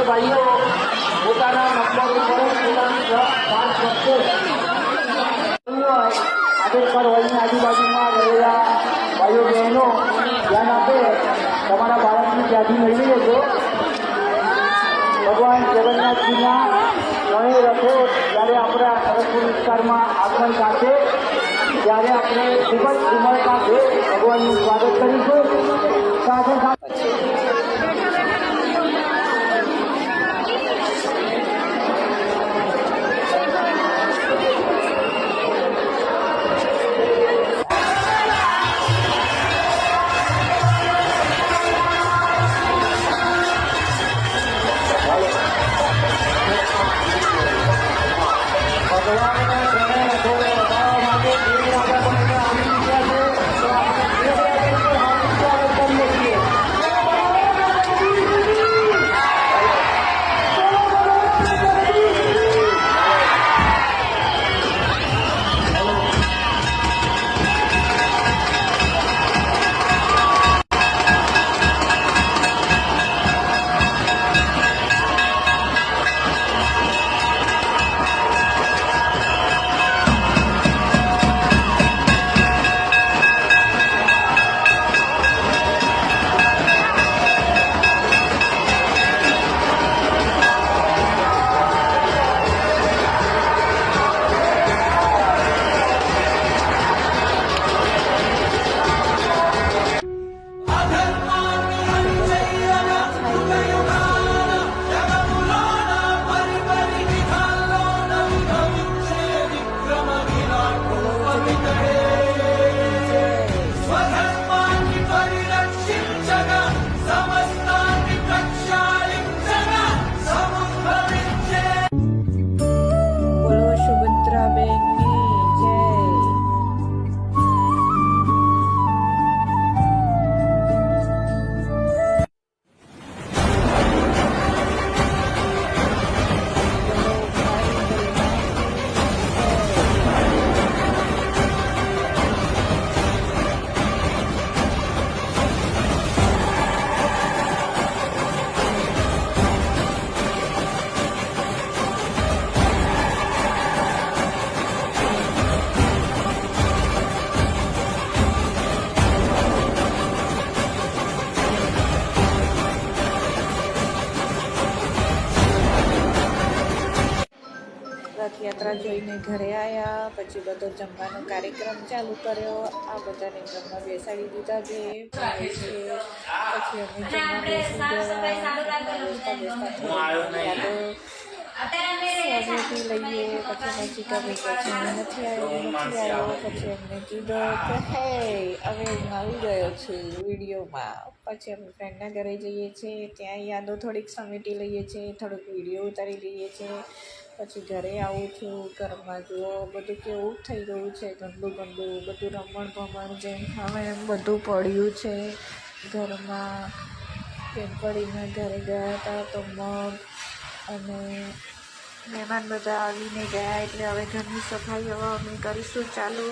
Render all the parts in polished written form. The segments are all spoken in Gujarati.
ભાઈઓ પોતાના નંબર ઉપર પોતાની વાત કરશે આદેશકર વયની આજુબાજુમાં રહેલા ભાઈઓ બહેનો ધ્યાન આપે તમારા બાળકને ત્યાંથી મેળવી લેજો. ભગવાન જગન્નાથજીના ઘણી રથો જ્યારે આપણા સરસપુર વિસ્તારમાં આગમન થશે ત્યારે આપણે ખૂબ જ ઉમળકાથી ભગવાનનું સ્વાગત કરીશું. સાથે સાથે રથયાત્રા જોઈને ઘરે આવ્યા, પછી બધો જમવાનો કાર્યક્રમ ચાલુ કર્યો. આ બધાને જમવા બેસાડી દીધા છે. પછી અમે જમવા બેસી ગયા. લઈએ પછી નજીકા ભાઈ નથી આવ્યો. પછી એમને કીધું કે હે હવે હું આવી ગયો છું વિડીયોમાં. પછી અમે ફ્રેન્ડના ઘરે જઈએ છીએ, ત્યાં યાદો થોડીક સમેટી લઈએ છીએ, થોડોક વિડીયો ઉતારી લઈએ છીએ. પછી ઘરે આવું છું. ઘરમાં જુઓ બધું કેવું થઈ ગયું છે, ગંદુ બધું રમણ ભમણ જેમ હવે એમ બધું પડ્યું છે ઘરમાં. બેનપણીના ઘરે ગયા હતા તો મગ અને મહેમાન બધા આવીને ગયા, એટલે હવે ઘરની સફાઈ હવે અમે કરીશું ચાલુ.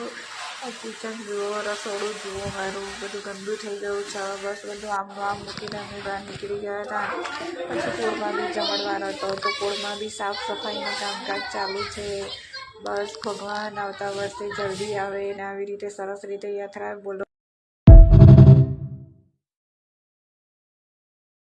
કિચન જુઓ, રસોડું જુઓ, મારું બધું ગંદુ થઈ ગયું છે. બસ બધું આમનું આમ મૂકીને અમે બહાર નીકળી ગયા હતા. પછી પોળમાં બી જમણવાર હતો તો પોળમાં બી સાફ સફાઈનું કામકાજ ચાલુ છે. બસ ભગવાન આવતા વર્ષે જલ્દી આવે ને આવી રીતે સરસ રીતે યાત્રા બોલો.